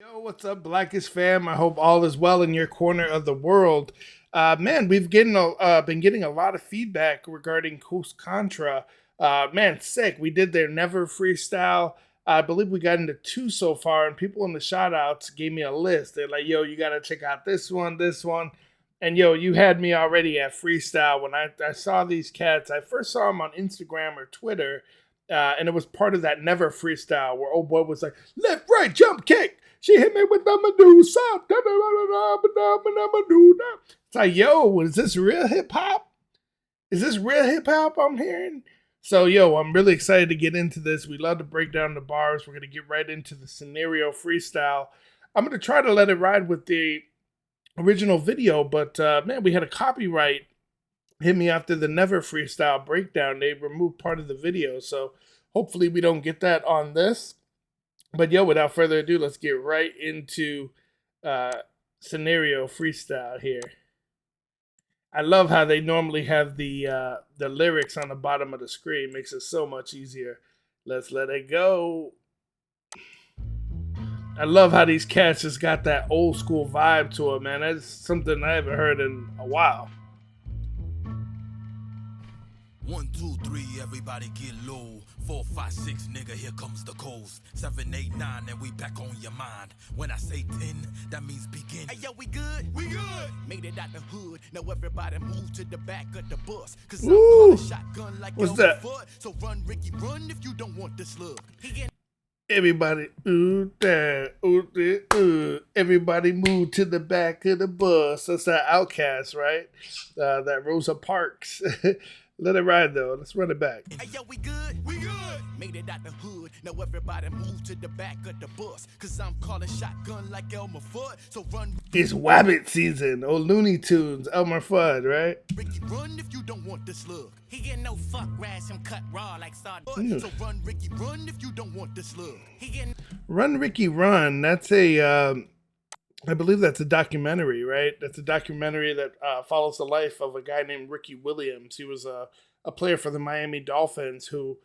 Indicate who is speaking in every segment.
Speaker 1: Yo, what's up, Blackest fam? I hope all is well in your corner of the world. Man, been getting a lot of feedback regarding Coast Contra. Man, sick. We did their Never Freestyle. I believe we got into two so far, and people in the shout outs gave me a list. They're like, yo, you got to check out this one, this one. And yo, you had me already at Freestyle. When I saw these cats, I first saw them on Instagram or Twitter, and it was part of that Never Freestyle where old boy was like, left, right, jump, kick. She hit me with the Medusa. It's like, yo, is this real hip hop? Is this real hip hop I'm hearing? So, yo, I'm really excited to get into this. We love to break down the bars. We're going to get right into the scenario freestyle. I'm going to try to let it ride with the original video, but man, we had a copyright hit me after the Never Freestyle breakdown. They removed part of the video, so hopefully we don't get that on this. But yo, without further ado, let's get right into scenario freestyle here. I love how they normally have the lyrics on the bottom of the screen. Makes it so much easier. Let's let it go. I love how these cats just got that old school vibe to it, man. That's something I haven't heard in a while.
Speaker 2: 1, 2, 3, everybody get low. 4, 5, 6, nigga, here comes the coast. 7, 8, 9, and we back on your mind. When I say 10, that means begin.
Speaker 3: Hey, yo, we good? We good. Made it out the hood. Now everybody move to the back of the bus. Cause I'm calling shotgun like
Speaker 1: what's that?
Speaker 3: Foot. So run, Ricky, run if you don't want the slug.
Speaker 1: Everybody, ooh, there, ooh, there, ooh. Everybody move to the back of the bus. That's that Outcast, right? That Rosa Parks. Let it ride, though. Let's run it back.
Speaker 3: Hey, yo, we good? We good. Made it out the hood. Now everybody move to the back of the bus. Cause I'm calling shotgun like Elmer Fudd. So run.
Speaker 1: It's Wabbit season. Oh, Looney Tunes. Elmer Fudd, right?
Speaker 3: Ricky, run if you don't want the slug. He get no fuck, rash him cut raw like sawdust. So run, Ricky, run if you don't want the slug. He get
Speaker 1: Run, Ricky, Run. That's a, I believe that's a documentary, right? That's a documentary that follows the life of a guy named Ricky Williams. He was a player for the Miami Dolphins who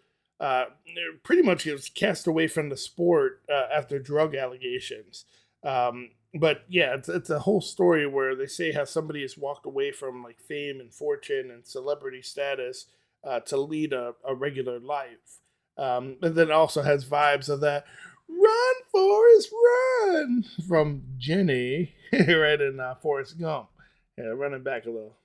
Speaker 1: pretty much was cast away from the sport after drug allegations. But yeah, it's a whole story where they say how somebody has walked away from like fame and fortune and celebrity status to lead a regular life. And then it also has vibes of that "Run, Forrest, Run" from Jenny, right in Forrest Gump. Yeah, running back a little.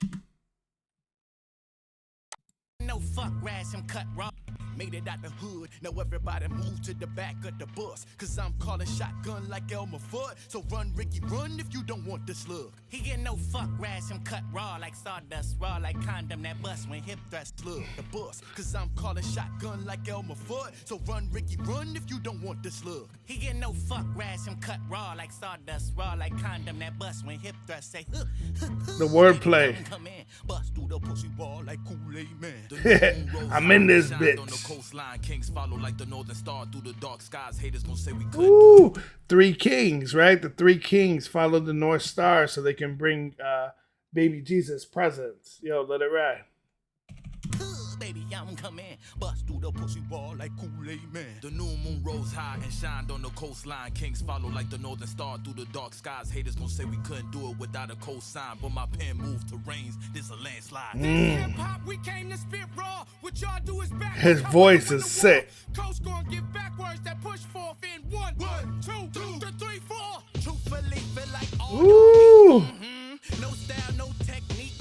Speaker 3: no fuck, rash him cut raw. Made it out the hood, now everybody move to the back of the bus. Cause I'm calling shotgun like Elmer Fudd. So run, Ricky, run if you don't want the slug. He get no fuck, rash him cut raw like sawdust, raw like condom that bust when hip thrust slug the bus. Cause I'm calling shotgun like Elmer Fudd. So run, Ricky, run if you don't want the slug. He get no fuck, rash him cut raw like sawdust, raw like condom that bust when hip thrust say
Speaker 1: The wordplay.
Speaker 3: Come in, bust through the pussy wall like Kool-Aid man.
Speaker 1: I'm in this bitch.
Speaker 2: Coastline kings follow like the northern star through the dark skies. Haters gonna say we couldn't.
Speaker 1: Ooh, 3 kings, right? The 3 kings follow the North Star so they can bring baby Jesus presents. Yo, let it ride.
Speaker 3: Baby, I'm coming, bust through the pussy wall like Kool-Aid man.
Speaker 2: The new moon rose high and shined on the coastline. Kings follow like the northern star through the dark skies. Haters gonna say we couldn't do it without a cosign, but my pen moved to rains. This a landslide.
Speaker 3: Hip-hop, we came to spit raw. What y'all do is back.
Speaker 1: His voice is sick.
Speaker 3: Coast gonna give backwards that push forth in 1, 2, 3, 4. Truthfully, feel like all.
Speaker 1: Ooh.
Speaker 3: No style, no technique.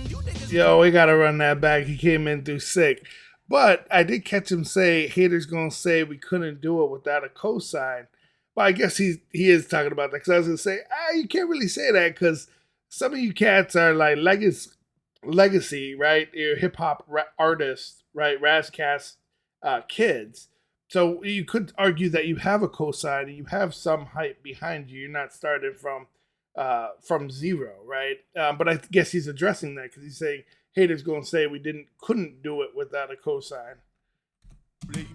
Speaker 3: You niggas.
Speaker 1: Yo, we gotta run that back. He came in through sick. But I did catch him say, haters gonna say we couldn't do it without a cosign. Well, I guess he is talking about that. Because I was gonna say, you can't really say that because some of you cats are like legacy, right? You're hip-hop artists, right? Razzcast kids. So you could argue that you have a cosign and you have some hype behind you. You're not starting from zero, right? But I guess he's addressing that because he's saying haters gonna say we couldn't do it without a cosign.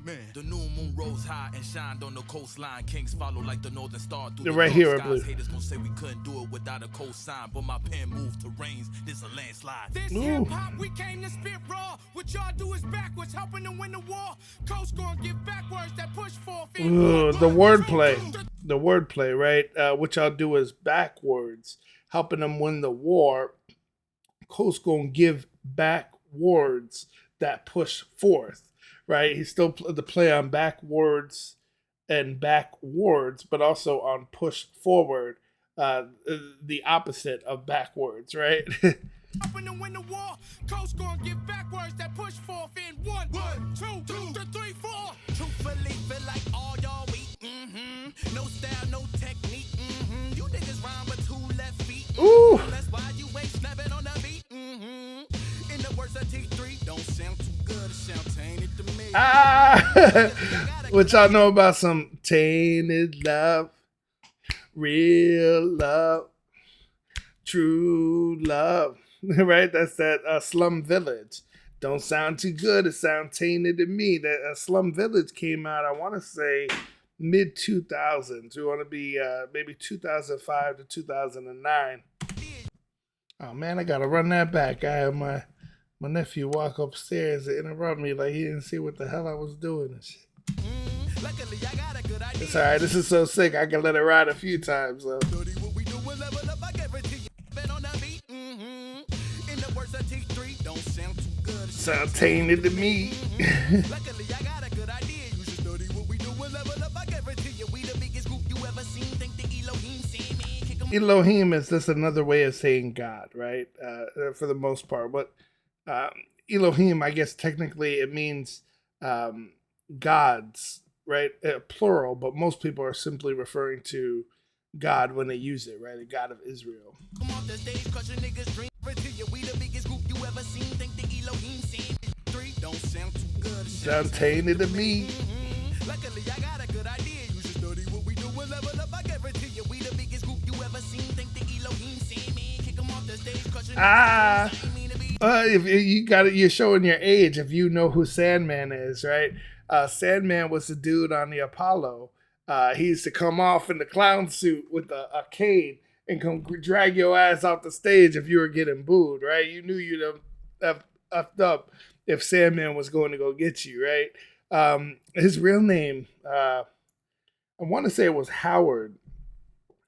Speaker 3: man.
Speaker 2: The new moon rose high and shined on the coastline. Kings follow like the northern star through
Speaker 1: They're
Speaker 2: the
Speaker 1: right
Speaker 2: dark
Speaker 1: here, I
Speaker 2: skies.
Speaker 1: believe.
Speaker 2: Haters gon' say we couldn't do it without a cosign, but my pen moved to rains. This a landslide.
Speaker 3: This
Speaker 1: Ooh.
Speaker 3: hip-hop, we came to spit raw. What y'all do is backwards, helping to win the war. Coast gonna give backwards that push forth.
Speaker 1: Ooh, the wordplay. The wordplay, right? Which I'll do is backwards, helping them win the war. Coast gonna give backwards that push forth, right? He's still the play on backwards and backwards, but also on push forward, the opposite of backwards, right?
Speaker 3: Helping to win the war. Coast gonna give backwards that push forth in 1, 2, 3, 4. Truthfully, feel like all y'all weak. No style, no technique. You niggas rhyme with 2 left feet.
Speaker 1: Ooh.
Speaker 3: That's why you ain't snapping on the beat. In the words of T3, don't sound too good. It sound tainted to me.
Speaker 1: What y'all know about some tainted love, real love, true love, right? That's that Slum Village. Don't sound too good. It sound tainted to me. That Slum Village came out, I want to say, mid 2000s. We want to be maybe 2005 to 2009. Oh man, I gotta run that back. I had my nephew walk upstairs and interrupt me like he didn't see what the hell I was doing and shit.
Speaker 3: Luckily, I got a good idea.
Speaker 1: It's all right. This is so sick. I can let it ride a few times. So.
Speaker 3: Dirty, what we do, we'll level up. I guarantee you. Bet on that beat. In the words of T3, don't sound too good. It
Speaker 1: Sound tainted to me.
Speaker 3: Luckily, I got a good idea. You should study what we do and level up. I guarantee you, we the biggest group you ever seen. Think the Elohim seen, man. Kick 'em.
Speaker 1: Elohim is just another way of saying God, right? For the most part. But Elohim, I guess technically it means gods, right? Plural, but most people are simply referring to God when they use it, right? The God of Israel.
Speaker 3: Come off the stage, cause your niggas dream. Guarantee you, we the biggest group you ever seen. Think the Elohim seen. 3 don't sound too good. It
Speaker 1: Sound tainted to me.
Speaker 3: Luckily, I got a good idea. You should study what we do and level up. I guarantee you, we the biggest group you ever seen. Think the Elohim seen, man. Kick 'em off the stage, cause your niggas dream. Ain't mean to be.
Speaker 1: If you got it, you're showing your age if you know who Sandman is, right? Sandman was the dude on the Apollo. He used to come off in the clown suit with a cane and come drag your ass off the stage if you were getting booed, right? You knew you'd have effed up if Sandman was going to go get you, right? His real name, I want to say it was Howard.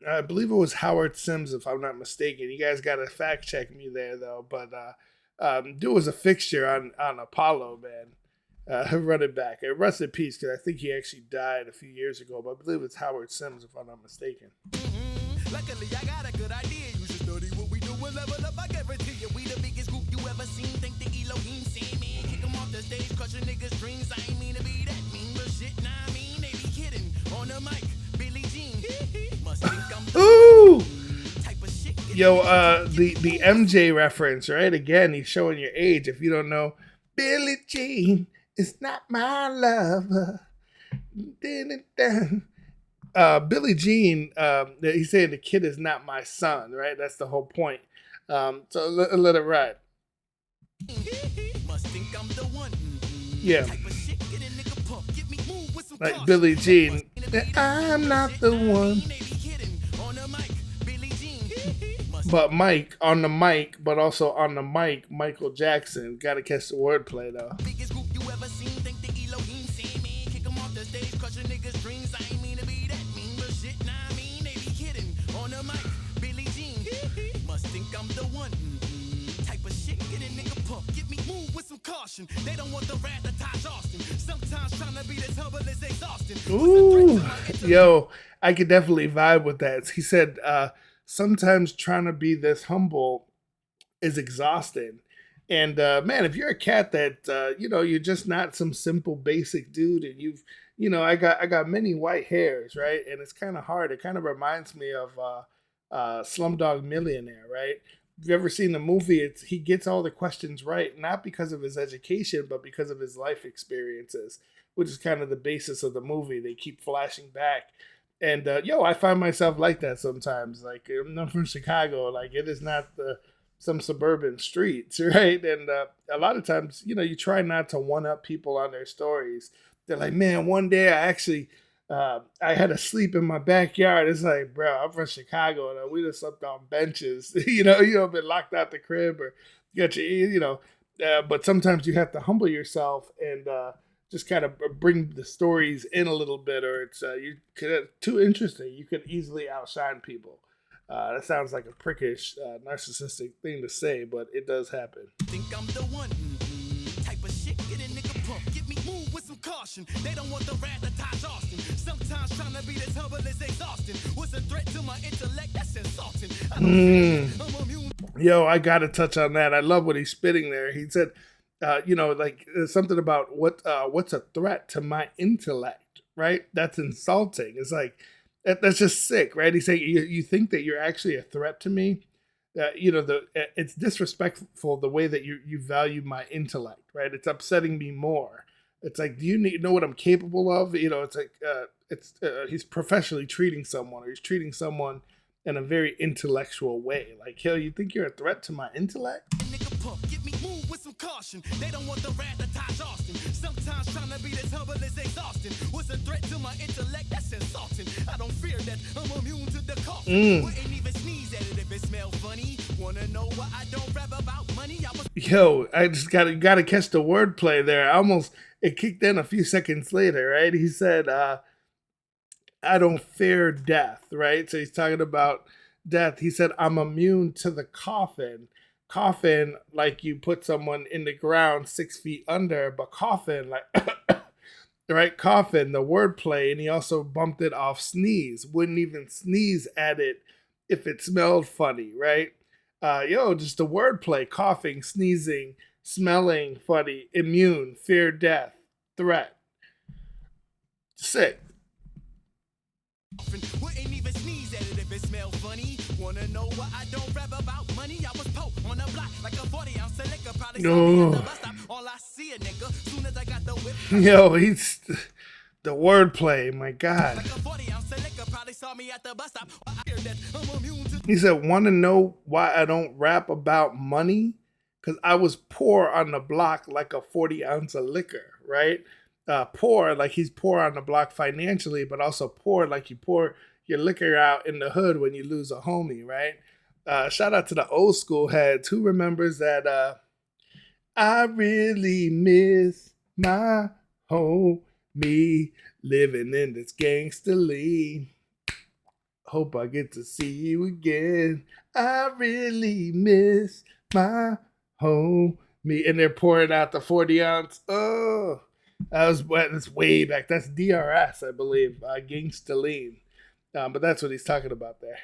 Speaker 1: I believe it was Howard Sims, if I'm not mistaken. You guys got to fact check me there, though. But dude was a fixture on Apollo, man. Run it back. Rest in peace, because I think he actually died a few years ago. But I believe it's Howard Sims, if I'm not mistaken.
Speaker 3: Luckily, I got a good idea. You should study what we do and level up. I guarantee you, we the biggest group you ever seen. Think the Elohim seen, man. Kick 'em off the stage, cause your niggas' dreams. I ain't mean to be that mean, but shit, nah, I mean, they be kidding. On the mic, Billie Jean. Must think I'm
Speaker 1: Ooh!
Speaker 3: type of shit.
Speaker 1: Yo, the MJ reference, right? Again, he's showing your age. If you don't know, Billie Jean is not my lover. Billie Jean, he's saying the kid is not my son, right? That's the whole point. So let it ride.
Speaker 3: Must think I'm the one.
Speaker 1: Yeah.
Speaker 3: Type of shit, get a nigga pumped. Get me move with some
Speaker 1: Like
Speaker 3: caution.
Speaker 1: Billie Jean, I'm not the one.
Speaker 3: They be kidding. On the mic, Billie Jean. Must
Speaker 1: But Mike on the mic, but also on the mic, Michael Jackson. Got to catch the wordplay though.
Speaker 3: biggest group you ever seen. Think the Elohim seen, man. Kick 'em off the stage, cause your niggas' dreams. I ain't mean to be that mean, but shit, nah, I mean, they be kidding. On the mic, Billie Jean. Must think I'm the one. Type of shit, get a nigga pumped. Get me move with some caution. They don't want the wrath of Taj Austin. Sometimes trying to be as humble as exhausting.
Speaker 1: Ooh, yo, I could definitely vibe with that. He said, sometimes trying to be this humble is exhausting. And man, if you're a cat that you're just not some simple basic dude, and I got many white hairs, right? And it's kind of hard. It kind of reminds me of Slumdog Millionaire, right? If you've ever seen the movie, he gets all the questions right, not because of his education, but because of his life experiences, which is kind of the basis of the movie. They keep flashing back. And, I find myself like that sometimes. Like, I'm from Chicago. Like, it is not some suburban streets, right? And a lot of times, you try not to one-up people on their stories. they're like, man, one day I had to sleep in my backyard. It's like, bro, I'm from Chicago and we just slept on benches. Been locked out the crib or you got but sometimes you have to humble yourself and just kind of bring the stories in a little bit, or it's too interesting. You could easily outshine people. That sounds like a prickish, narcissistic thing to say, but it does happen.
Speaker 3: Think I'm the one type of shit. Get a nigga pump, get me move with some caution. They don't want the wrath of Taj Austin. Sometimes trying to be as humble as exhausting was a threat to my intellect. That's insulting. I don't feel that I'm immune.
Speaker 1: Yo, I gotta touch on that. I love what he's spitting there. He said, something about what's a threat to my intellect, right? That's insulting. It's like that's just sick, right? He's saying you think that you're actually a threat to me. It's disrespectful the way that you value my intellect, right? It's upsetting me more. It's like, do you know what I'm capable of? It's like he's professionally treating someone, or he's treating someone in a very intellectual way. Like, yo, you think you're a threat to my intellect?
Speaker 3: Nigga pump, get me move with some caution. They don't want the wrath of Taj Austin. Sometimes trying to be as humble as exhausting was a threat to my intellect. That's insulting. I don't fear that I'm immune to the coffin. Wouldn't even sneeze at it if it smelled funny. Wanna know why I don't rap about money?
Speaker 1: Yo, I just gotta catch the wordplay there. It kicked in a few seconds later, right? He said, I don't fear death, right? So he's talking about death. He said, I'm immune to the coffin. Coffin, like you put someone in the ground 6 feet under, but coffin, like, right? Coffin, the wordplay. And he also bumped it off sneeze. Wouldn't even sneeze at it if it smelled funny, right? Just the wordplay, coughing, sneezing, smelling funny, immune, fear death, threat. Sick.
Speaker 3: Wouldn't even sneeze at it if it smelled funny. Wanna know why I don't rap about money? I was poke on the block like a 40-ounce of liquor. Probably saw me at the bus stop. All I see a nigga. Soon as I got the whip.
Speaker 1: Yo, he's the wordplay. My God.
Speaker 3: Like a 40-ounce of liquor. Probably saw me at the bus stop. I hear that I'm immune to.
Speaker 1: He said, want to know why I don't rap about money? Because I was poor on the block like a 40-ounce of liquor, right? Poor, like he's poor on the block financially, but also poor, like you pour your liquor out in the hood when you lose a homie, right? Shout out to the old school heads. Who remembers that? I really miss my homie living in this gangster lean. Hope I get to see you again. I really miss my homie. And they're pouring out the 40-ounce. Oh. That's way back. That's DRS, I believe. Gangsta Lean. But that's what he's talking about there.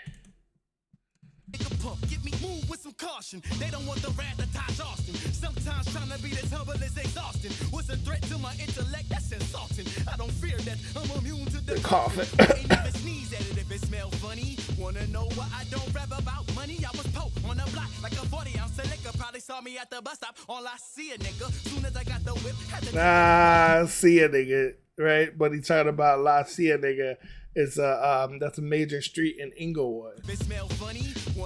Speaker 3: Pump, get me move with some caution. They don't want the wrath of Taj Austin. Sometimes trying to be as humble as exhausting was a threat to my intellect. That's insulting. I don't fear that I'm immune to the
Speaker 1: coffin.
Speaker 3: Ain't even sneeze at it if it smelled funny. Wanna know why I don't rap about money? I was poke on the block like a 40-ounce of liquor. Probably saw me at the bus stop. All I see a nigga. Soon as I got the whip, had to
Speaker 1: see a nigga, right? But he's talking about La See a nigga. It's that's a major street in Inglewood.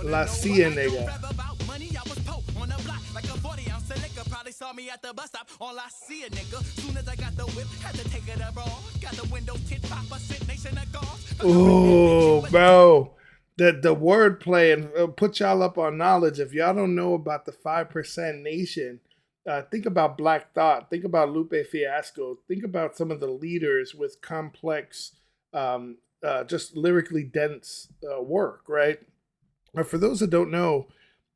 Speaker 1: La See a nigga.
Speaker 3: I was poke on the block like a 40-ounce of liquor. Probably saw me at the bus stop. All I see a nigga. Soon as I got the whip, had to take it abroad. Got the window tint 5% nation of guards.
Speaker 1: Oh, bro. The wordplay, and put y'all up on knowledge. If y'all don't know about the 5% nation, think about Black Thought. Think about Lupe Fiasco. Think about some of the leaders with complex, just lyrically dense work, right? For those that don't know,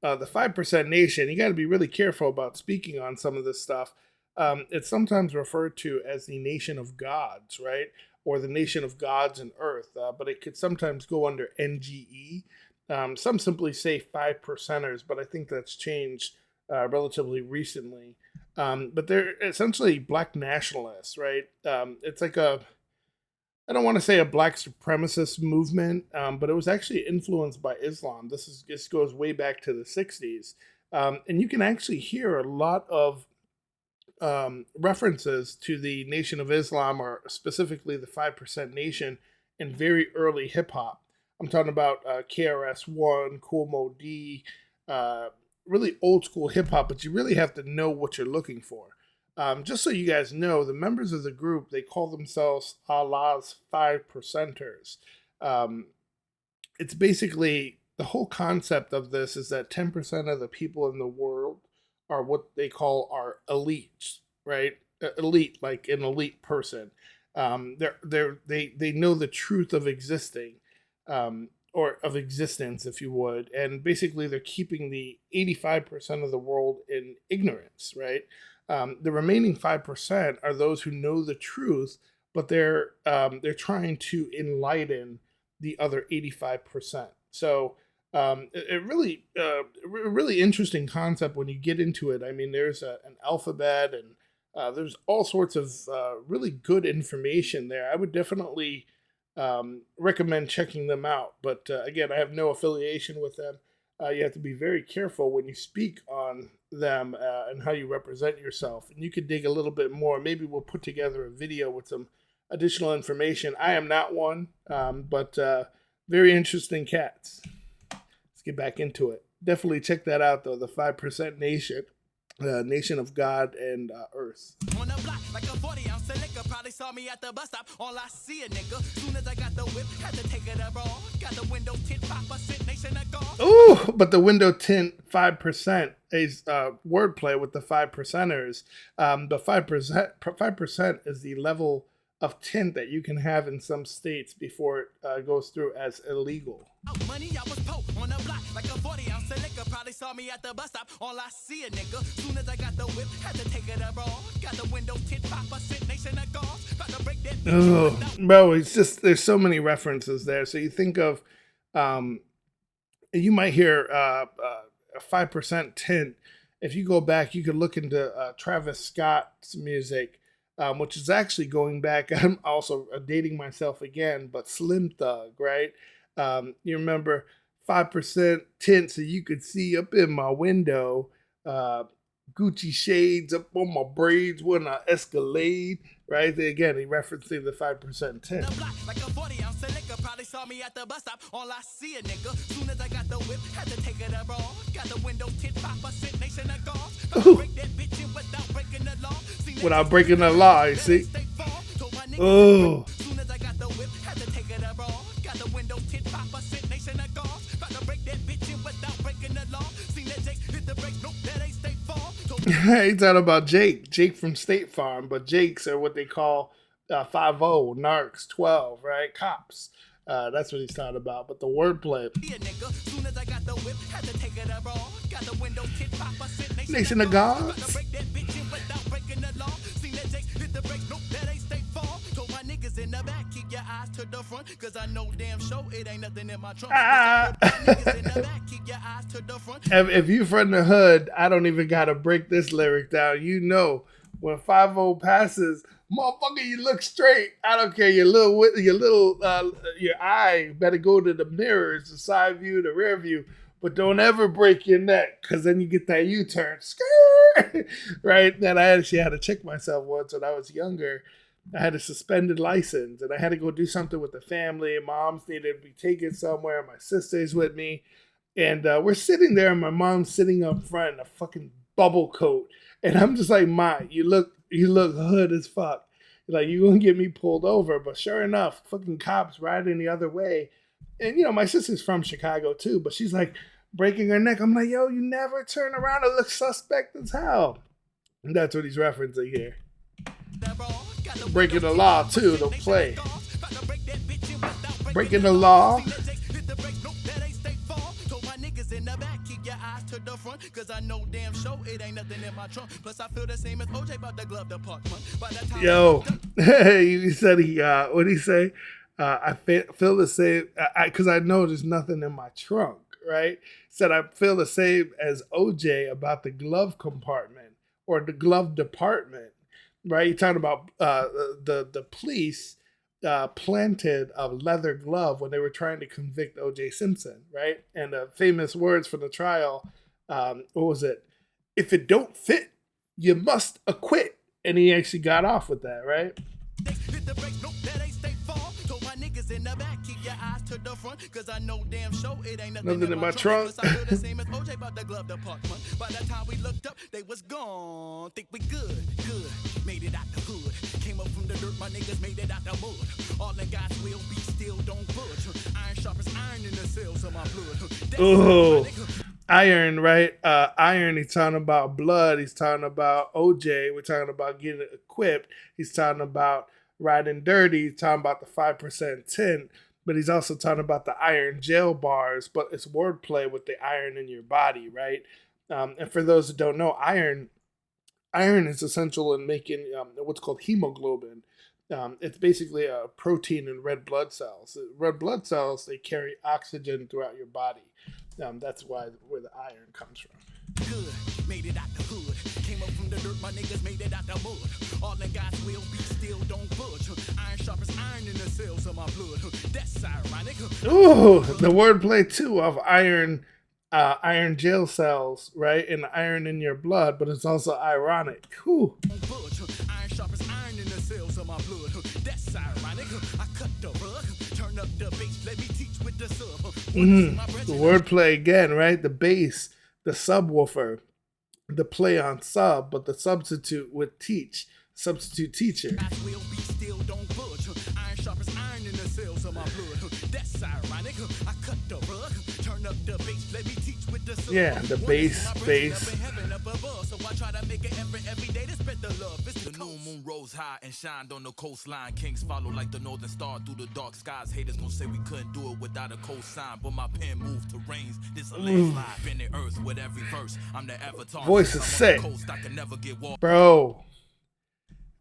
Speaker 1: the 5% nation, you got to be really careful about speaking on some of this stuff. It's sometimes referred to as the nation of gods, right? Or the nation of gods and earth, but it could sometimes go under NGE. Some simply say 5%ers, but I think that's changed relatively recently. But they're essentially black nationalists, right? It's like I don't want to say a black supremacist movement, but it was actually influenced by Islam. This goes way back to the 60s. And you can actually hear a lot of references to the Nation of Islam, or specifically the 5% Nation, in very early hip hop. I'm talking about KRS-One, Kool Moe Dee, really old school hip hop, but you really have to know what you're looking for. Just so you guys know, the members of the group, they call themselves Allah's 5%ers. It's basically the whole concept of this is that 10% of the people in the world are what they call our elites, right? Elite, like an elite person. They know the truth of existing, or of existence, if you would, and basically they're keeping the 85% of the world in ignorance, right? The remaining 5% are those who know the truth, but they're trying to enlighten the other 85%. So it really a really interesting concept when you get into it. I mean, there's an alphabet, and there's all sorts of really good information there. I would definitely recommend checking them out. But again, I have no affiliation with them. You have to be very careful when you speak on them and how you represent yourself. And you could dig a little bit more. Maybe we'll put together a video with some additional information. I am not one, but very interesting cats. Let's get back into it. Definitely check that out, though. The 5% Nation. Nation of God and Earth.
Speaker 3: On the block, like a 40-ounce of liquor. Probably saw me at the bus stop. All I see a nigga. Soon as I got the whip, had to take it abroad. Got the window tint, 5% Nation of God.
Speaker 1: Ooh, but the window tint 5% is wordplay with the 5%ers. The 5% is the level of tint that you can have in some states before it goes through as illegal.
Speaker 3: Money, I was poke on the block like a 40-ounce of liquor. Probably saw me at the bus stop. All I see a nigga. Soon as I got the whip, had to take it abroad. Got the window tint, 5% Nation of God. About to break that.
Speaker 1: Oh, bro, it's just there's so many references there. So you think of, you might hear a 5% tint. If you go back, you could look into Travis Scott's music. Which is actually going back. I'm also dating myself again, but Slim Thug, right? You remember 5% tint so you could see up in my window, Gucci shades up on my braids when I escalade, right? Again, he referencing the 5% tint.
Speaker 3: Like a 40-ounce of liquor, probably saw me at the bus stop. All I see a nigga. Soon as I got the whip, had to take it abroad. Got the window tint, 5% Nation of God. Break that bitch in without breaking the law.
Speaker 1: Without breaking the law, you see? Oh.
Speaker 3: Soon as I got the whip, had to take it abroad. Got the window tint, 5% Nation of God. About to break that bitch in without breaking the law. Seen that Jake hit the brakes, nope, that ain't State Farm.
Speaker 1: He's talking about Jake from State Farm, but Jakes are what they call 5-0, narcs, 12, right? Cops. That's what he's talking about. But the wordplay. Nation of Gods. In the back, keep your eyes to the front, cause I know damn sure it ain't nothing in my trunk. If you from the hood, I don't even gotta break this lyric down. You know, when 5-0 passes, motherfucker, you look straight. I don't care. Your eye better go to the mirrors, the side view, the rear view, but don't ever break your neck, cause then you get that U-turn. Right? Then I actually had to check myself once when I was younger. I had a suspended license and I had to go do something with the family. Mom's needed to be taken somewhere. My sister's with me. And we're sitting there and my mom's sitting up front in a fucking bubble coat. And I'm just like, Ma, you look hood as fuck. Like, you gonna get me pulled over. But sure enough, fucking cops riding the other way. And, you know, my sister's from Chicago too. But she's like breaking her neck. I'm like, yo, you never turn around and look suspect as hell. And that's what he's referencing here. Breaking the law too, don't play. Breaking the law. Yo, he said what'd he say? I feel the same, because I know there's nothing in my trunk, right? Said I feel the same as OJ about the glove compartment or the glove department. Right, you're talking about the police planted a leather glove when they were trying to convict O.J. Simpson, right? And the famous words from the trial, what was it? If it don't fit, you must acquit. And he actually got off with that, right? Nothing in my trunk.
Speaker 3: By the time we looked up, they was gone. Think we good. Good, made it out the hood. Came up from the dirt, my niggas made it out the mud. All the guys will be still, don't budge. Iron sharp as iron in the cells of my blood.
Speaker 1: Oh, iron, right? Iron, he's talking about blood. He's talking about OJ. We're talking about getting equipped. He's talking about riding dirty. He's talking about the 5% tint. But he's also talking about the iron jail bars. But it's wordplay with the iron in your body, right? And for those who don't know, iron is essential in making what's called hemoglobin. It's basically a protein in red blood cells. Red blood cells, they carry oxygen throughout your body. That's where the iron comes from.
Speaker 3: Good, made it out the hood. Came up from the dirt, my niggas made it out the mud. All the guys will be still, don't budge. Iron sharp as iron in the cells of my blood. That's ironic.
Speaker 1: Ooh, the wordplay too of iron jail cells, right? And iron in your blood, but it's also ironic. Whew.
Speaker 3: Iron sharp as iron in the cells of my blood. That's ironic. I cut the rug, turn up the bass, let me teach with the sub.
Speaker 1: The wordplay again, right? The bass, the subwoofer, the play on sub, but the substitute with teach, substitute teacher.
Speaker 3: I will be still, don't budge. Iron sharp as iron in the cells of my blood. That's ironic. I cut the rug, turn up the bass, let me teach with the sub.
Speaker 1: Yeah, the bass.
Speaker 3: So I try to make it every day to spread the love. It's
Speaker 2: The new moon rose high and shined on the coastline. Kings follow like the northern star through the dark skies. Haters gon' say we couldn't do it without a cosign, but my pen moved to rains. This a landslide. Bend the earth with every verse. I'm the avatar.
Speaker 1: Voice is sick.
Speaker 2: Coast, I can never get washed.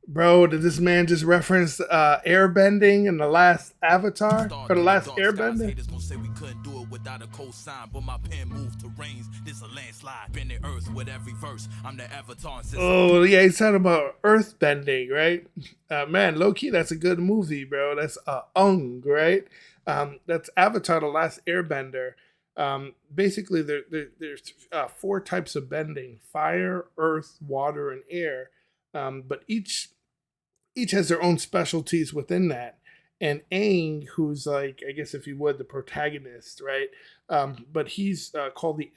Speaker 1: Bro, did this man just reference airbending in the last Avatar? Or the last airbender?
Speaker 2: Haters gon' say we couldn't do it without a cosign, but my pen moved to rains. This a landslide. Bend the earth with every verse. I'm the avatar.
Speaker 1: Oh, yeah, he's talking about earth bending, right? Man, low-key, that's a good movie, bro. That's right? That's Avatar, the last airbender. Basically, there's 4 types of bending: fire, earth, water, and air. But each has their own specialties within that. And Aang, who's like, I guess if you would, the protagonist, right? But he's called the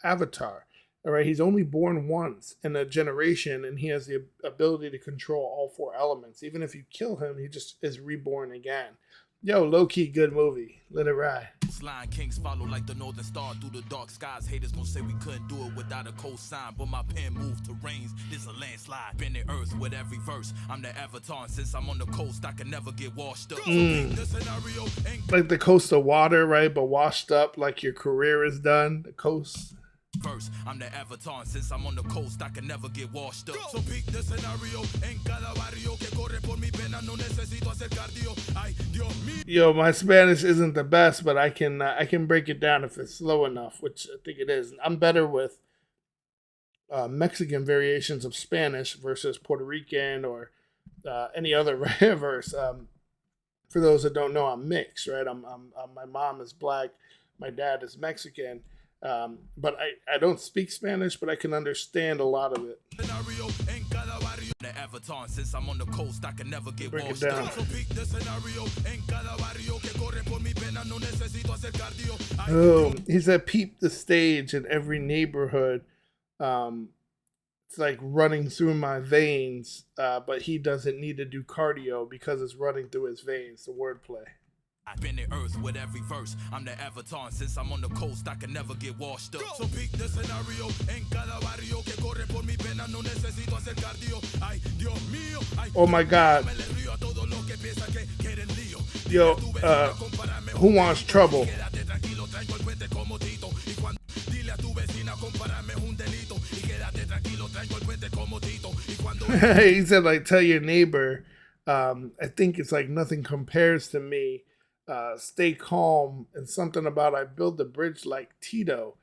Speaker 1: Avatar. All right, he's only born once in a generation, and he has the ability to control all 4 elements. Even if you kill him, he just is reborn again. Yo, low-key good movie. Let it ride.
Speaker 2: Line kings follow like the northern star through the dark skies. Haters gon' say we couldn't do it without a cosign, but my pen moved to rains. This a landslide. Bend the earth with every verse. I'm the avatar, and since I'm on the coast, I can never get washed up.
Speaker 1: Like the coast of water, right? But washed up like your career is done. The coast.
Speaker 2: Verse. I'm the avatar, and since I'm on the coast, I can never get washed up. So pick the scenario en cada barrio que corre por mi pena, no necesito hacer cardio. Ay, Dios mío.
Speaker 1: Yo, my Spanish isn't the best, but I can break it down if it's slow enough, which I think it is. I'm better with Mexican variations of Spanish versus Puerto Rican or any other verse. For those that don't know, I'm mixed, right? I'm my mom is black, my dad is Mexican. But I don't speak Spanish, but I can understand a lot of it.
Speaker 2: The avatar, since I'm on the coast, I can never get
Speaker 1: Break it
Speaker 2: washed
Speaker 1: down.
Speaker 2: up.
Speaker 1: Oh, he said, peep the stage in every neighborhood. It's like running through my veins, but he doesn't need to do cardio because it's running through his veins. The wordplay.
Speaker 2: I bend the earth with every verse. I'm the avatar, and since I'm on the coast, I can never get washed up. So pick the scenario en cada barrio que corre por mi pena, no necesito hacer cardio. Ay, Dios mío. Ay,
Speaker 1: Oh my God. Yo, who wants trouble? He said, like, tell your neighbor. I think it's like nothing compares to me. Stay calm, and something about I build the bridge like Tito.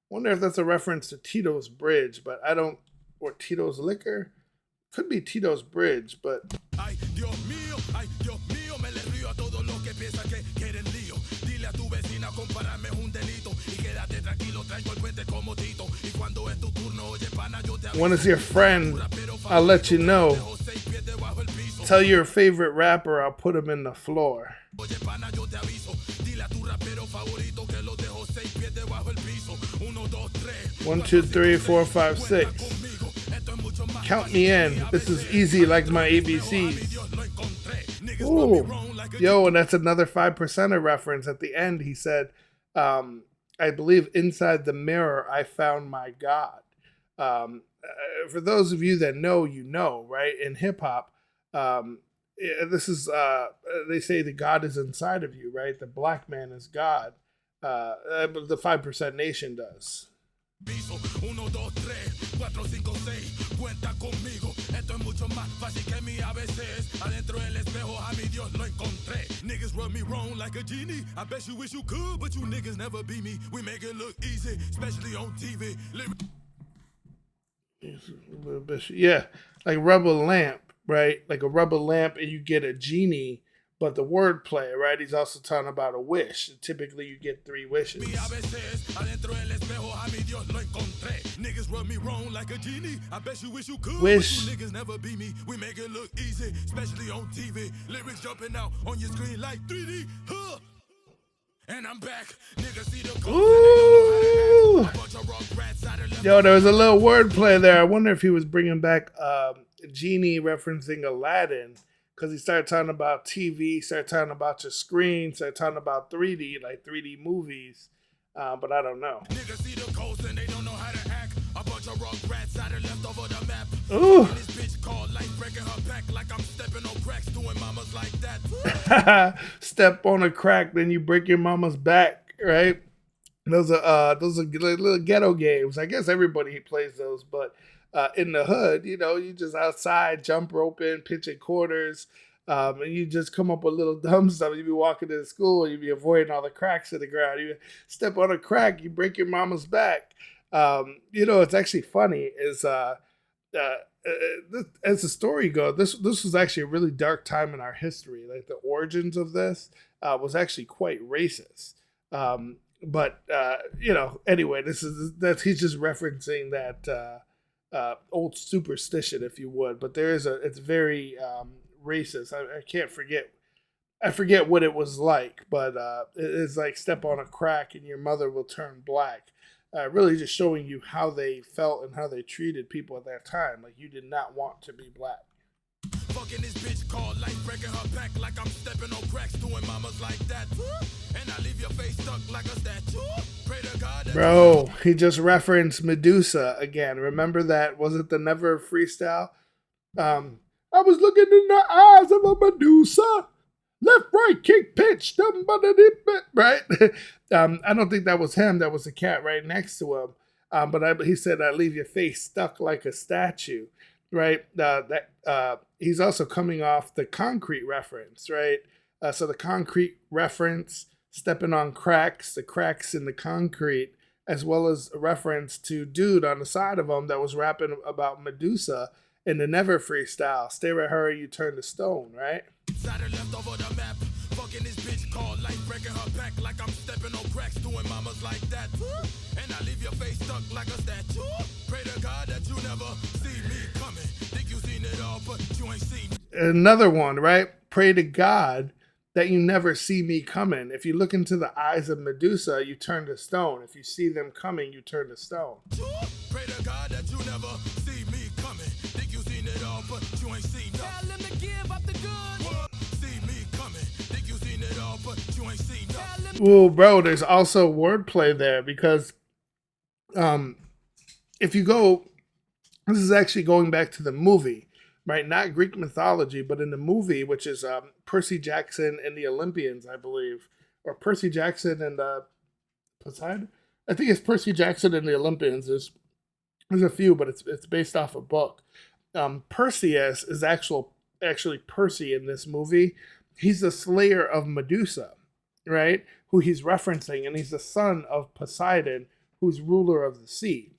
Speaker 1: Wonder if that's a reference to Tito's bridge, but I don't, or Tito's liquor. Could be Tito's bridge, but
Speaker 2: Ay, Dios mío, me le río a todo lo que piensa que quieren lío. Dile a tu vecina, compárame un delito. Y quédate tranquilo, traigo el puente como Tito. Y cuando es tu turno, oye, pana, yo te
Speaker 1: when it's your friend, I'll let you know. Tell your favorite rapper, I'll put him in the floor.
Speaker 2: Oye, pana, yo te aviso. Dile a tu rapero favorito que lo dejo 6 pies debajo el piso. 1, 2, 3.
Speaker 1: 1, 2, 3, 4, 5, 6. Count me in. This is easy like my ABCs. Ooh. Yo, and that's another 5%er reference. At the end, he said, I believe inside the mirror, I found my God. For those of you that know, you know, right? In hip hop, this is, they say the God is inside of you, right? The black man is God. The 5% Nation does.
Speaker 2: Piso, 1, 2, 3, 4, 5, 6, cuenta conmigo. Esto es mucho más fácil que mi ABCs. Adentro del espejo a mi Dios lo encontré. Niggas rub me wrong like a genie. I bet you wish you could, but you niggas never be me. We make it look easy, especially on TV.
Speaker 1: Yeah, like rubber lamp, right? Like a rubber lamp, and you get a genie. But the wordplay, right? He's also talking about a wish. Typically, you get 3 wishes. Niggas rub me wrong like a genie. I bet you wish you could. Wish. Niggas never be me. We make it look easy, especially on TV. Lyrics jumping out on your screen like 3D. Huh. And I'm back. Niggas see the Ooh. Yo, there was a little wordplay there. I wonder if he was bringing back Genie referencing Aladdin. Because he started talking about TV, started talking about your screen, started talking about 3D, like 3D movies. But I don't know. Niggas see the coast and they don't know how to act. A bunch of rock rats out left over the map. Ooh. This bitch called life breaking her back like I'm stepping on cracks doing mamas like that. Step on a crack, then you break your mama's back, right? Those are little ghetto games. I guess everybody plays those, but in the hood, you know, you just outside, jump roping, pitching quarters, and you just come up with little dumb stuff. You be walking to school, you be avoiding all the cracks in the ground. You step on a crack, you break your mama's back. You know, it's actually funny is as the story goes, this was actually a really dark time in our history. Like the origins of this was actually quite racist. But you know, anyway, he's just referencing that. Old superstition, if you would, but it's very racist. I can't forget. I forget what it was like, but it's like step on a crack and your mother will turn black. Really, just showing you how they felt and how they treated people at that time. Like you did not want to be black. Fucking this bitch called life breaking her back like I'm stepping on cracks doing mamas like that. And I leave your face stuck like a statue. Pray to God. Bro, he just referenced Medusa again. Remember that? Was it the Never Freestyle? I was looking in the eyes of a Medusa. Left, right, kick, pitch, right? I don't think that was him. That was the cat right next to him. But he said, I leave your face stuck like a statue. Right, he's also coming off the concrete reference, right? So the concrete reference, stepping on cracks, the cracks in the concrete, as well as a reference to dude on the side of him that was rapping about Medusa in the Never Freestyle. Stare at her, you turn to stone, right? Left over the map. Fucking this bitch called life breaking her back like I'm stepping on cracks doing mamas like that. And I leave your face stuck like a statue. Pray to God that you never see me coming. Think you seen it all, but you ain't seen me. Another one, right? Pray to God that you never see me coming. If you look into the eyes of Medusa, you turn to stone. If you see them coming, you turn to stone. Pray to God that you never see me coming. Think you seen it all, but you ain't seen nothing. Tell him to give up the good. Well, bro, there's also wordplay there because if you go, this is actually going back to the movie, right? Not Greek mythology, but in the movie, which is Percy Jackson and the Olympians, I believe, or Percy Jackson and Poseidon. I think it's Percy Jackson and the Olympians. There's a few, but it's based off a book. Perseus is actually Percy in this movie. He's the slayer of Medusa, right? Who he's referencing, and he's the son of Poseidon, who's ruler of the sea.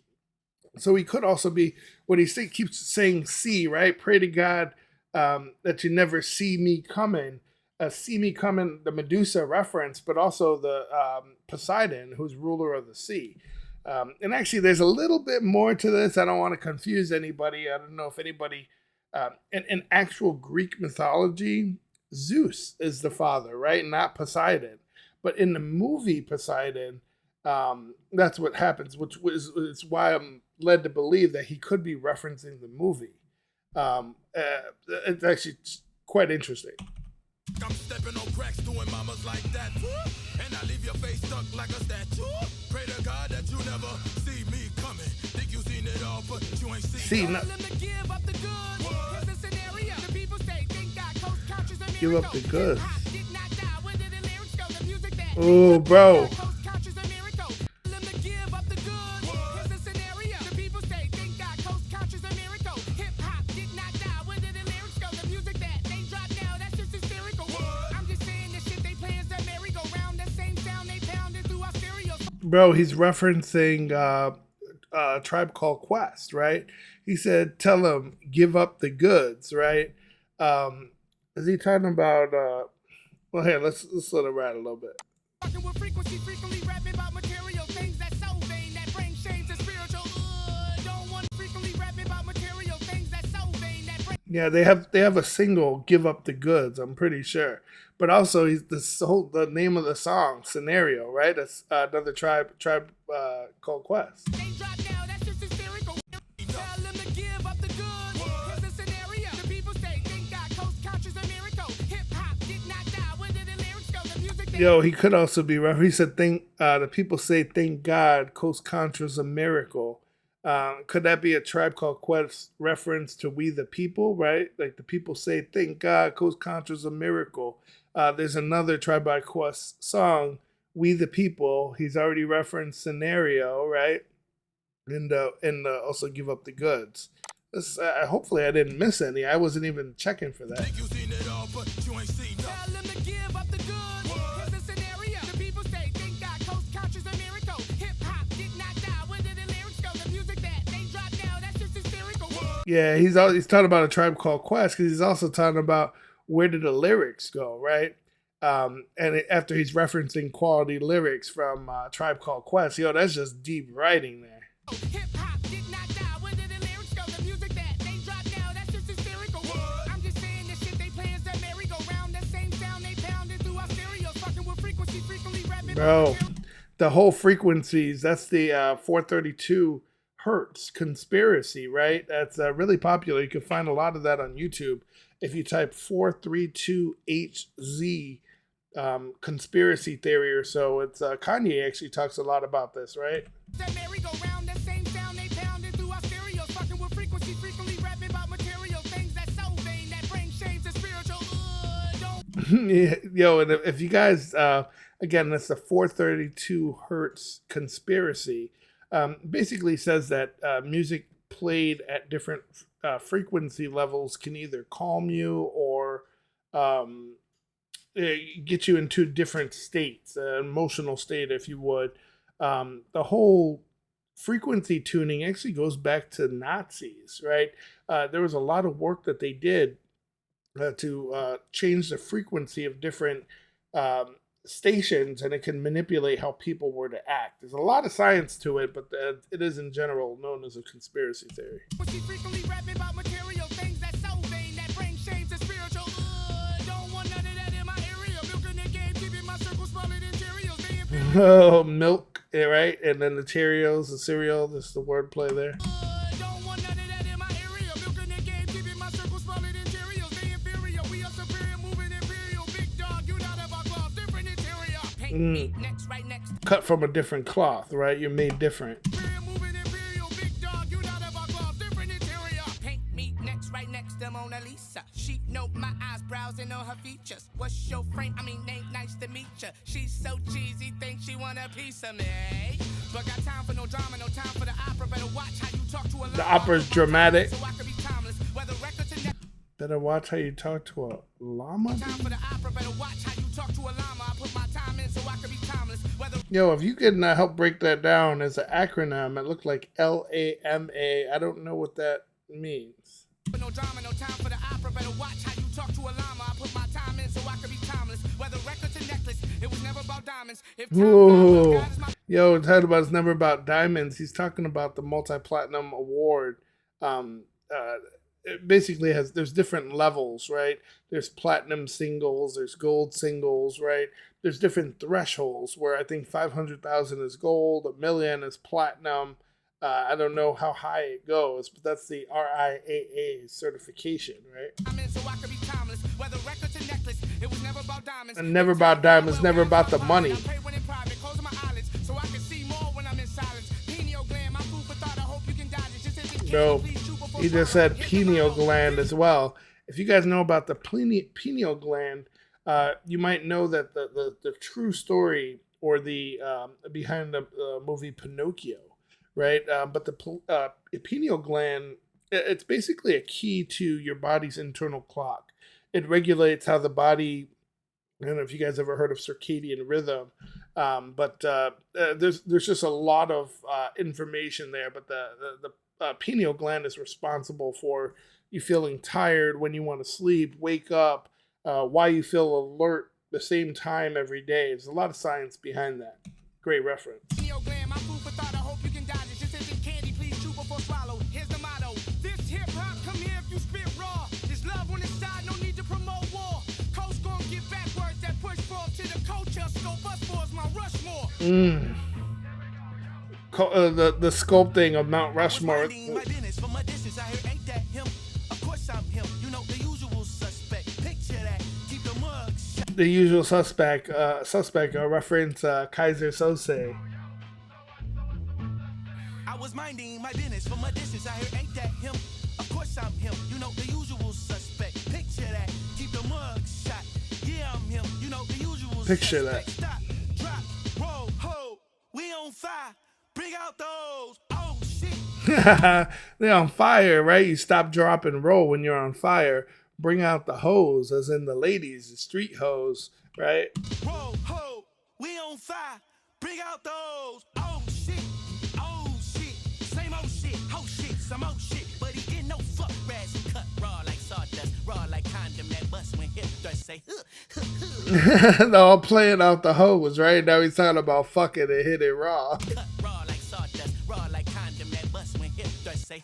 Speaker 1: So he could also be what he keeps saying, see, right? Pray to God that you never see me coming. See me coming, the Medusa reference, but also the Poseidon, who's ruler of the sea. And actually, there's a little bit more to this. I don't want to confuse anybody. I don't know if anybody, in actual Greek mythology, Zeus is the father, right? Not Poseidon. But in the movie Poseidon, That's what happens, which is why I'm led to believe that he could be referencing the movie. It's actually quite interesting.
Speaker 2: I'm stepping on cracks doing mamas like that. And I leave your face stuck like a statue. Pray to God that you never see me coming. Think you seen it all, but you ain't seen
Speaker 1: nothing. Give up the goods. Oh, bro. Bro, he's referencing Tribe Called Quest, right? He said, "Tell him give up the goods," right? Is he talking about? Well, here let's let it ride a little bit. Yeah, they have a single, "Give Up the Goods." I'm pretty sure, but also the name of the song, "Scenario," right? That's another tribe called Quest. Yo, he could also be he said, the people say, "Thank God, Coast Contra's a miracle." Could that be a Tribe Called Quest reference to "We the People," right? Like the people say, "Thank God, Coast Contra's a miracle." There's another Tribe Called Quest song, "We the People." He's already referenced "Scenario," right? And also "Give Up the Goods." This, hopefully I didn't miss any. I wasn't even checking for that. Yeah, he's talking about a Tribe Called Quest because he's also talking about where did the lyrics go, right? And after he's referencing quality lyrics from Tribe Called Quest, yo, that's just deep writing there. Bro, the whole frequencies, that's the 432 hertz conspiracy, right? That's really popular. You can find a lot of that on YouTube. If you type 432HZ conspiracy theory or so, it's Kanye actually talks a lot about this, right? Yo, and if you guys, again, that's the 432 hertz conspiracy. Basically says that music played at different frequency levels can either calm you or get you into different states, an emotional state, if you would. The whole frequency tuning actually goes back to Nazis, right? There was a lot of work that they did to change the frequency of different stations, and it can manipulate how people were to act. There's a lot of science to it, but it is in general known as a conspiracy theory. Oh, milk, right? And then the Cheerios, the cereal, this is the wordplay there. Cut from a different cloth, right? You're made different. She know my eyes, browsing on her features. What's your frame? I mean, ain't nice to meet ya. She's so cheesy, think she want a piece of me. But got time for no drama, no time for the opera. Better watch how you talk to a llama. The opera's dramatic. So I can be timeless. Whether records and better watch how you talk to a llama. Time for the opera. Better watch how you talk to a llama. I put my time in so I can be timeless. Yo, if you can help break that down as an acronym, it looked like LAMA. I don't know what that means. No drama, no time for the opera. Better watch how you talk to a llama. I put my time in so I can be timeless. Whether records and necklace, it was never about diamonds. Whoa. Yo, it's about it's never about diamonds. He's talking about the multi-platinum award. it basically there's different levels, right? There's platinum singles, there's gold singles, right? There's different thresholds where I think 500,000 is gold, 1,000,000 is platinum. I don't know how high it goes, but that's the RIAA certification, right? And never about diamonds, never about the money. No, he just said pineal gland as well. If you guys know about the pineal gland, you might know that the true story or the behind the movie Pinocchio, right? But the pineal gland, it's basically a key to your body's internal clock. It regulates how the body. I don't know if you guys ever heard of circadian rhythm, but there's just a lot of information there. But the pineal gland is responsible for you feeling tired when you want to sleep, wake up, why you feel alert the same time every day. There's a lot of science behind that. Great reference.
Speaker 3: Pineal gland, my food for thought. I hope you can digest. This isn't candy, please chew before swallow. Here's the motto. This hip hop, come here if you spit raw. There's love on the side, no need to promote war. Coast gon' give back words that push forth to the culture. Scope us for is my Rushmore.
Speaker 1: The sculpting of Mount Rushmore. The usual suspect reference Kaiser Sose.
Speaker 3: I was minding my business from a distance. I heard ain't that him? Of course I'm him. You know the usual suspect. Picture that. Keep the mug shot. Yeah, I'm him. You know the usual
Speaker 1: Picture
Speaker 3: suspect.
Speaker 1: that.
Speaker 3: Stop, drop, roll, hold. We on fire. Bring out those. Oh shit.
Speaker 1: They're on fire, right? You stop, drop, and roll when you're on fire. Bring out the hose, as in the ladies, the street hose, right?
Speaker 3: Roll, hold. We on fire. Bring out those. Oh shit. Oh shit. Same old shit. Oh shit. Some old shit. But he get no fuck rats and cut raw like sawdust. Raw like condom that bust when hip thrust say
Speaker 1: No, I'm playing out the hose, right? Now he's talking about fucking and hit it raw.
Speaker 3: Cut raw like sawdust. Raw like condom that bust when hip thrust say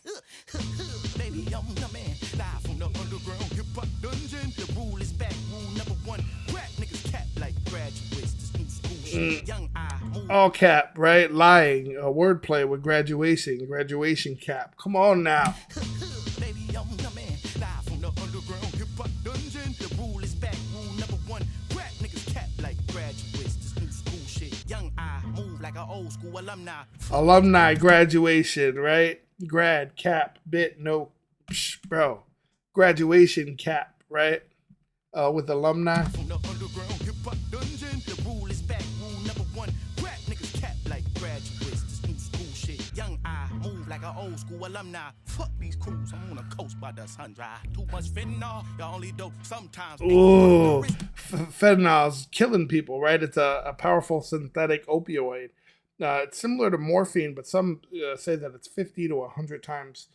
Speaker 3: baby, I'm the man. Live from the underground hip hop dungeon. The rule is back. Rule number one. Rap niggas cap like graduates. This new school shit. Young eye move.
Speaker 1: All cap, right? Lying, wordplay with graduation cap. Come on now.
Speaker 3: Baby, I'm the man. Live from the underground hip hop dungeon. The rule is back. Rule number one. Rap niggas cap like graduates. This new school shit. Young eye move like an old school alumni.
Speaker 1: Alumni graduation, right? Grad cap bit no, bro. Graduation cap, right? With alumni.
Speaker 3: From the underground hip hop dungeon. The rule is back. Rule number one. Rap niggas cap like graduates. This new school shit. Young eye move like an old school alumni. Fuck these crews. I'm on a coast by the sun dry. Too much fentanyl. Y'all only dope sometimes.
Speaker 1: Ooh, fentanyl's killing people, right? It's a powerful synthetic opioid. It's similar to morphine, but some say that it's 50 to 100 times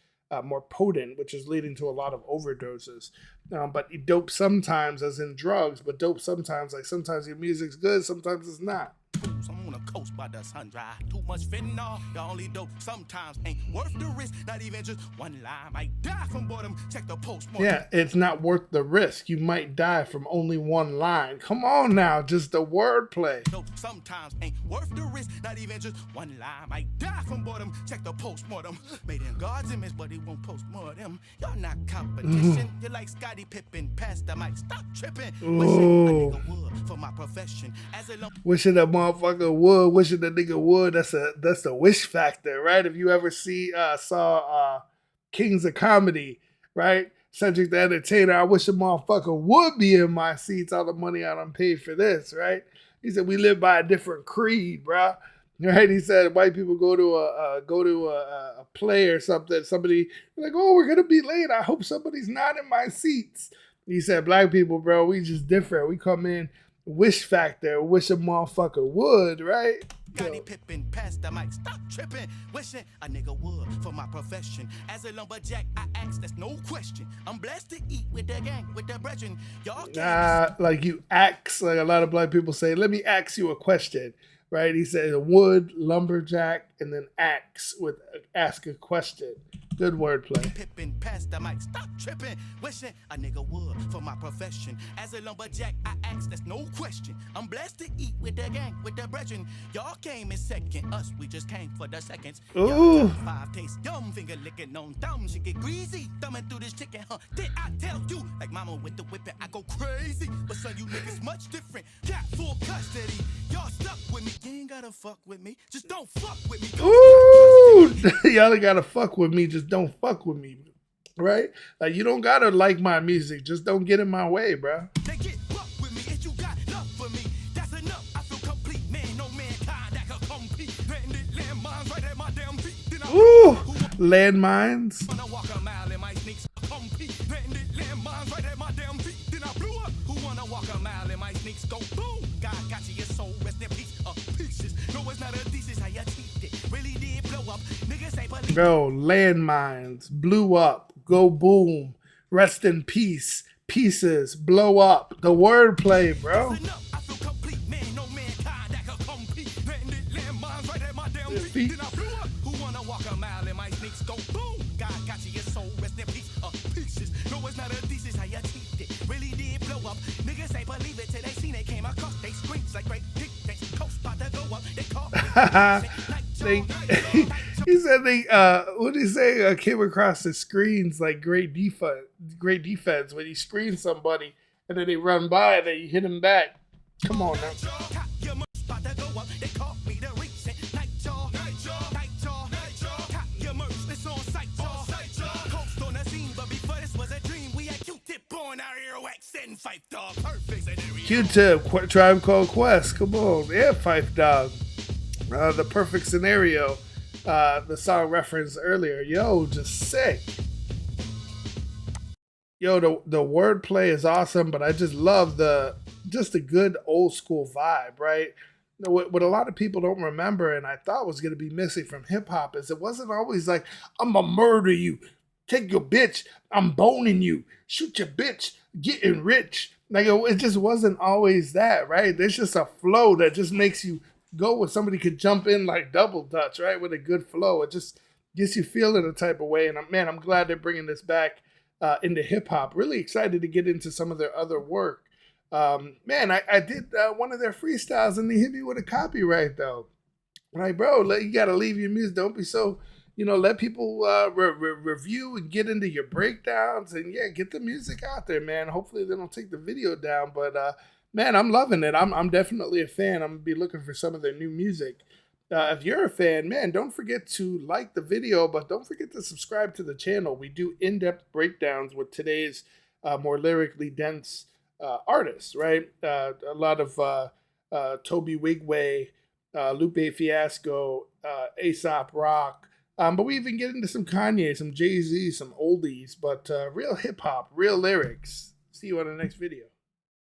Speaker 1: more potent, which is leading to a lot of overdoses. But you dope sometimes, as in drugs, but dope sometimes, like sometimes your music's good, sometimes it's not.
Speaker 3: I'm on a coast by the sun dry. Too much fentanyl, y'all only dope sometimes. Ain't worth the risk, not even just one line. Might die from boredom, check the postmortem.
Speaker 1: Yeah, it's not worth the risk. You might die from only one line. Come on now, just the wordplay.
Speaker 3: Dope sometimes ain't worth the risk, not even just one line. Might die from boredom, check the postmortem. Made in God's image, but he won't postmortem. Y'all not competition. You're like Scottie Pippen, past the mic, stop tripping. Wishing a nigga would for my profession. As a
Speaker 1: Wishing a motherfucker would, wishing a nigga would. That's the wish factor, right? If you ever saw Kings of Comedy, right? Cedric the Entertainer, I wish a motherfucker would be in my seats. All the money I done paid for this, right? He said we live by a different creed, bro. Right? He said white people go to a play or something. Somebody like, oh, we're gonna be late. I hope somebody's not in my seats. He said, black people, bro, we just different. We come in wish factor, wish a motherfucker would, right?
Speaker 3: Scottie Pippen, past the mic, stop tripping. Wishing a nigga would for my profession. As a lumberjack, I ask, that's no question. I'm blessed to eat with the gang, with the brethren. Y'all can't.
Speaker 1: Like you ask, like a lot of black people say, let me ask you a question, right? He said wood, lumberjack, and then ask a question. Good wordplay.
Speaker 3: Pippin' past the mic, stop tripping. Wishing a nigga would for my profession. As a lumberjack, I ask, that's no question. I'm blessed to eat with the gang, with the brethren. Y'all came in second, us, we just came for the seconds.
Speaker 1: Ooh.
Speaker 3: 5 taste yum, finger licking on thumbs. You get greasy, thumbing through this chicken, huh? Did I tell you? Like mama with the whipping, I go crazy. But son, you niggas much different. Got full custody. Y'all stuck with me. You ain't gotta fuck with me. Just don't fuck with me.
Speaker 1: Ooh, y'all ain't gotta fuck with me. Just don't fuck with me, right? Like you don't gotta like my music. Just don't get in my way, bro.
Speaker 3: They get fuck with me if you got love for me. That's enough. I feel complete, man. No mankind that can compete. Letting it landmines right at my damn feet. Then I
Speaker 1: Ooh, landmines.
Speaker 3: wanna walk a mile in my sneaks. Compete. Letting it landmines right at my damn feet. Then I blew up. Who wanna walk a mile in my sneaks? Go boom. God got you, your soul rest in peace. Pieces. No, it's not a thesis. How you teeth it really did blow up. Niggas ain't believe.
Speaker 1: Bro, landmines, blew up, go boom, rest in peace, pieces, blow up. The wordplay, bro.
Speaker 3: That's enough. I feel complete, man. No mankind that can compete. Letting it landmines right at my damn feet. Then I blew up. Who wanna walk a mile in my sneaks? Go boom. God got you, your soul rest in peace. Pieces. No, it's not a thesis. How you teeth it really did blow up. Niggas ain't believe it till they seen it came across. They screams like great dick. They coast about to go up. They call
Speaker 1: He said they what did he say? Came across the screens like great defense when you screen somebody and then they run by and then you hit them back. Come on now. Q-Tip, Tribe Called Quest. Come on. Yeah, Fife Dog. The perfect scenario. The song referenced earlier. Yo, just sick. Yo, the wordplay is awesome, but I just love the good old school vibe, right? What a lot of people don't remember, and I thought was going to be missing from hip hop, is it wasn't always like, I'm going to murder you, take your bitch, I'm boning you, shoot your bitch, getting rich. Like, it just wasn't always that, right? There's just a flow that just makes you go where somebody could jump in like double dutch, right? With a good flow. It just gets you feeling a type of way. And I'm glad they're bringing this back into hip hop. Really excited to get into some of their other work. I did one of their freestyles and they hit me with a copyright though. Like, bro, you got to leave your music. Don't be so, let people review and get into your breakdowns and get the music out there, man. Hopefully they don't take the video down, but man, I'm loving it. I'm definitely a fan. I'm going to be looking for some of their new music. If you're a fan, man, don't forget to like the video, but don't forget to subscribe to the channel. We do in-depth breakdowns with today's more lyrically dense artists, right? A lot of Toby Wigway, Lupe Fiasco, Aesop Rock. But we even get into some Kanye, some Jay-Z, some oldies, but real hip-hop, real lyrics. See you on the next video.